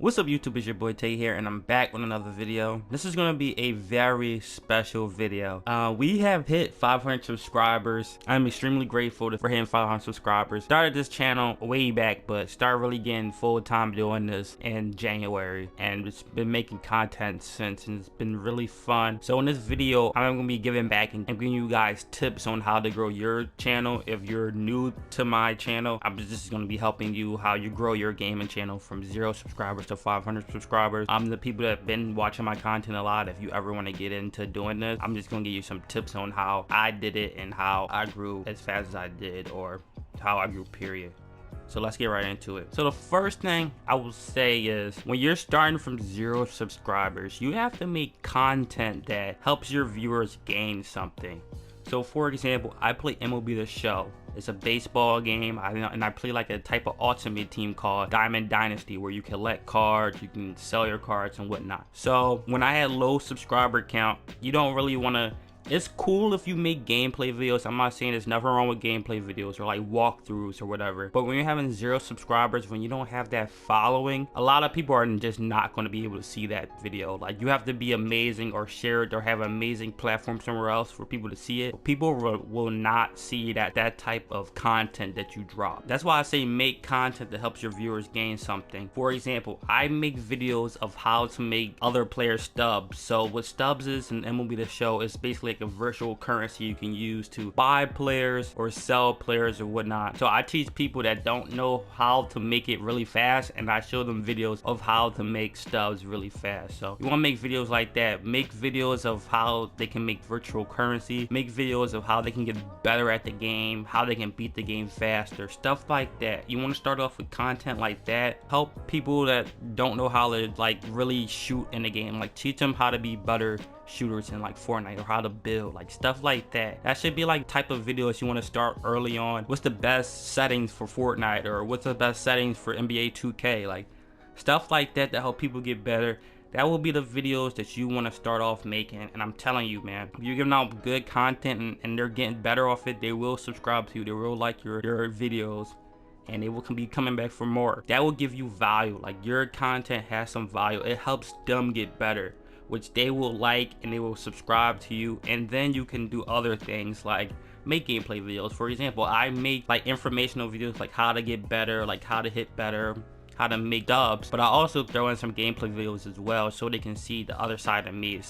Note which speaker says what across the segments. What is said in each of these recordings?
Speaker 1: What's up YouTube, it's your boy Tay here and I'm back with another video. This is going to be a very special video. We have hit 500 subscribers. I'm extremely grateful for hitting 500 subscribers. Started this channel way back, but started really getting full time doing this in January, and it's been making content since, and it's been really fun. So in this video I'm going to be giving back and giving you guys tips on how to grow your channel. If you're new to my channel, I'm just going to be helping you how you grow your gaming channel from 0 subscribers to 500 subscribers. I'm the people that have been watching my content a lot. If you ever want to get into doing this, I'm just gonna give you some tips on how I did it and how I grew as fast as I did, or how I grew, period. So let's get right into it. So the first thing I will say is, when you're starting from 0 subscribers, you have to make content that helps your viewers gain something. So for example, I play MLB The Show. It's a baseball game, and I play like a type of ultimate team called Diamond Dynasty, where you collect cards, you can sell your cards and whatnot. So when I had low subscriber count, you don't really want to, it's cool if you make gameplay videos. I'm not saying there's nothing wrong with gameplay videos or like walkthroughs or whatever, but when you're having 0 subscribers, when you don't have that following, a lot of people are just not going to be able to see that video. Like, you have to be amazing or share it or have an amazing platform somewhere else for people to see it. People will not see that type of content that you drop. That's why I say make content that helps your viewers gain something. For example, I make videos of how to make other players stubs. So what stubs is in MLB The Show is basically a virtual currency you can use to buy players or sell players or whatnot. So I teach people that don't know how to make it really fast, and I show them videos of how to make stubs really fast. So you want to make videos like that. Make videos of how they can make virtual currency. Make videos of how they can get better at the game, how they can beat the game faster, stuff like that. You want to start off with content like that. Help people that don't know how to like really shoot in the game. Like, teach them how to be better shooters in like Fortnite, or how to build, like stuff like that. That should be like type of videos you want to start early on. What's the best settings for Fortnite, or what's the best settings for NBA 2K, like stuff like that help people get better. That will be the videos that you want to start off making. And I'm telling you, man, if you're giving out good content and they're getting better off it, they will subscribe to you, they will like your videos, and they will be coming back for more. That will give you value. Like, your content has some value. It helps them get better, which they will like, and they will subscribe to you. And then you can do other things like make gameplay videos. For example, I make like informational videos, like how to get better, like how to hit better, how to make dubs, but I also throw in some gameplay videos as well, so they can see the other side of me.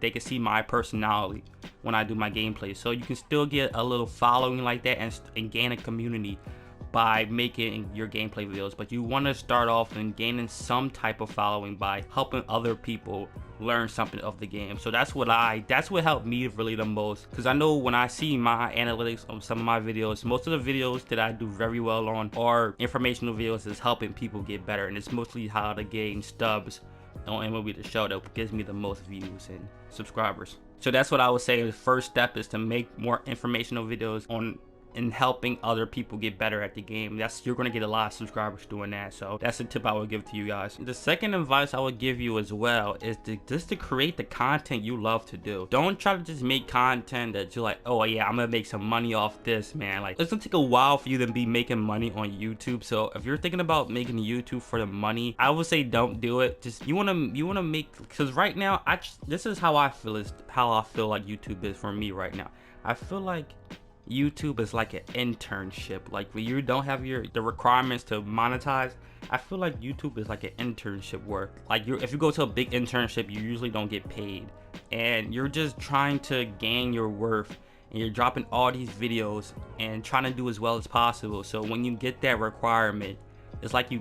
Speaker 1: They can see my personality when I do my gameplay. So you can still get a little following like that and gain a community by making your gameplay videos. But you want to start off and gaining some type of following by helping other people learn something of the game. So that's what helped me really the most, because I know when I see my analytics on some of my videos, most of the videos that I do very well on are informational videos that's helping people get better, and it's mostly how to gain stubs on MLB The Show that gives me the most views and subscribers. So that's what I would say the first step is to make more informational videos on and helping other people get better at the game. You're gonna get a lot of subscribers doing that. So that's the tip I would give to you guys. The second advice I would give you as well is just to create the content you love to do. Don't try to just make content that you're like, oh yeah, I'm gonna make some money off this, man. Like, it's gonna take a while for you to be making money on YouTube. So if you're thinking about making YouTube for the money, I would say don't do it. Just you wanna make, because right now this is how I feel, is how I feel like YouTube is for me right now. I feel like YouTube is like an internship. Like, when you don't have the requirements to monetize, I feel like YouTube is like an internship work. Like, if you go to a big internship, you usually don't get paid, and you're just trying to gain your worth, and you're dropping all these videos and trying to do as well as possible. So when you get that requirement, it's like you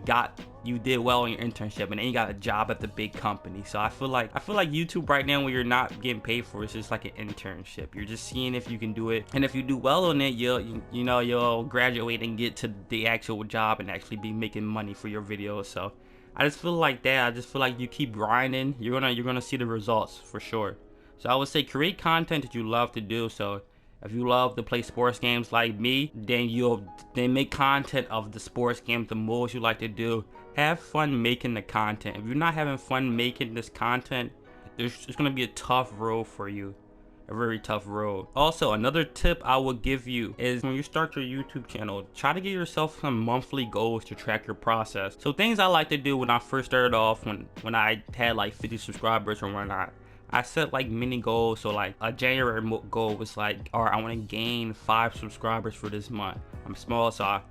Speaker 1: did well in your internship, and then you got a job at the big company. So I feel like YouTube right now, when you're not getting paid for it, it's just like an internship. You're just seeing if you can do it, and if you do well on it, you'll graduate and get to the actual job and actually be making money for your videos. So I just feel like that. I just feel like you keep grinding, you're gonna see the results for sure. So I would say create content that you love to do. So if you love to play sports games like me, then make content of the sports games, the moves you like to do. Have fun making the content. If you're not having fun making this content, it's going to be a tough road for you. a very tough road. Also, another tip I would give you is when you start your YouTube channel, try to get yourself some monthly goals to track your process. So things I like to do when I first started off, when I had like 50 subscribers or whatnot, I set like mini goals. So like a January goal was like, all right, I want to gain 5 subscribers for this month. I'm small, so I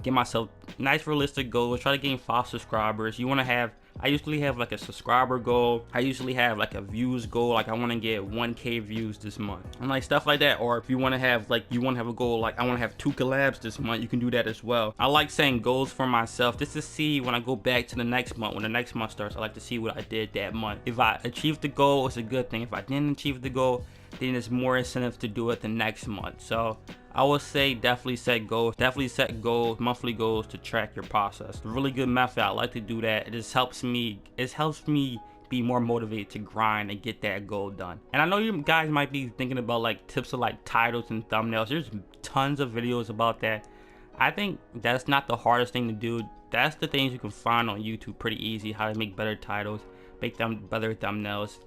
Speaker 1: give myself nice realistic goals. Try to gain 5 subscribers. You want to have, I usually have like a subscriber goal. I usually have like a views goal, like I want to get 1K views this month and like stuff like that. Or if you want to have like, you want to have a goal like I want to have 2 collabs this month, you can do that as well. I like setting goals for myself just to see when I go back to the next month, when the next month starts, I like to see what I did that month. If I achieved the goal, it's a good thing. If I didn't achieve the goal, then there's more incentive to do it the next month. So I would say definitely set goals, monthly goals to track your process. It's a really good method. I like to do that. It just helps me, be more motivated to grind and get that goal done. And I know you guys might be thinking about like tips of like titles and thumbnails. There's tons of videos about that. I think that's not the hardest thing to do. That's the things you can find on YouTube pretty easy, how to make better titles, make them better thumbnails.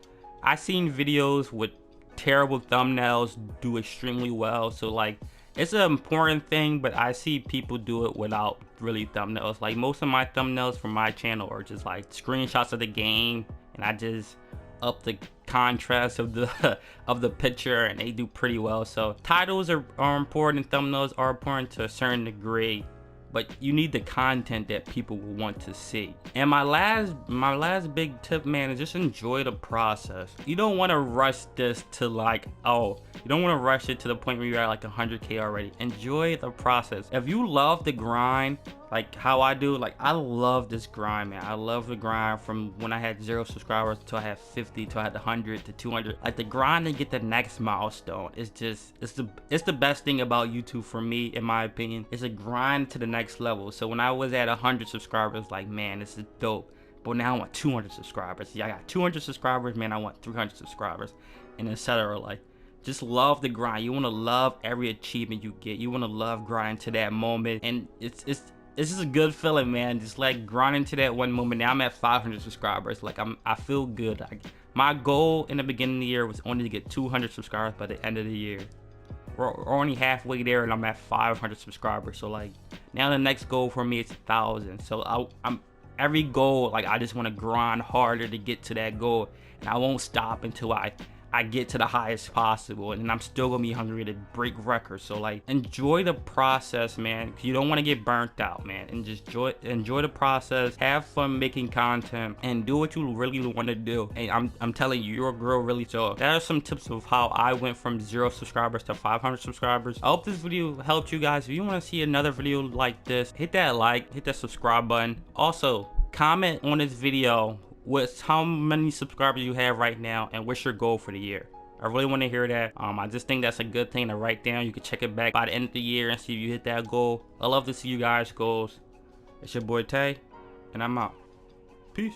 Speaker 1: I've seen videos with terrible thumbnails do extremely well. So like, it's an important thing, but I see people do it without really thumbnails. Like most of my thumbnails from my channel are just like screenshots of the game, and I just up the contrast of the of the picture, and they do pretty well. So titles are important, thumbnails are important to a certain degree, but you need the content that people will want to see. And my last big tip, man, is just enjoy the process. You don't want to rush this to like, oh, you don't want to rush it to the point where you're at like 100K already. Enjoy the process. If you love the grind, like how I do, like I love this grind, man. I love the grind from when I had 0 subscribers till I had 50, till I had 100 to 200. Like the grind to get the next milestone is just, it's the best thing about YouTube for me, in my opinion. It's a grind to the next level. So when I was at 100 subscribers, like, man, this is dope. But now I want 200 subscribers. Yeah, I got 200 subscribers, man. I want 300 subscribers, and etc. Like, just love the grind. You want to love every achievement you get. You want to love grinding to that moment, and it's just a good feeling, man. Just like grinding to that one moment. Now I'm at 500 subscribers. Like I feel good. Like, my goal in the beginning of the year was only to get 200 subscribers by the end of the year. We're only halfway there, and I'm at 500 subscribers. So like, now the next goal for me is 1,000. So I'm every goal, like I just want to grind harder to get to that goal, and I won't stop until I get to the highest possible, and I'm still gonna be hungry to break records. So like, enjoy the process, man. You don't want to get burnt out, man, and just enjoy the process. Have fun making content and do what you really want to do. And I'm telling you, you'll grow really. So that are some tips of how I went from 0 subscribers to 500 subscribers. I hope this video helped you guys. If you want to see another video like this, hit that like, hit that subscribe button. Also, comment on this video with how many subscribers you have right now and what's your goal for the year. I really want to hear that. I just think that's a good thing to write down. You can check it back by the end of the year and see if you hit that goal. I love to see you guys' goals. It's your boy Tay, and I'm out. Peace.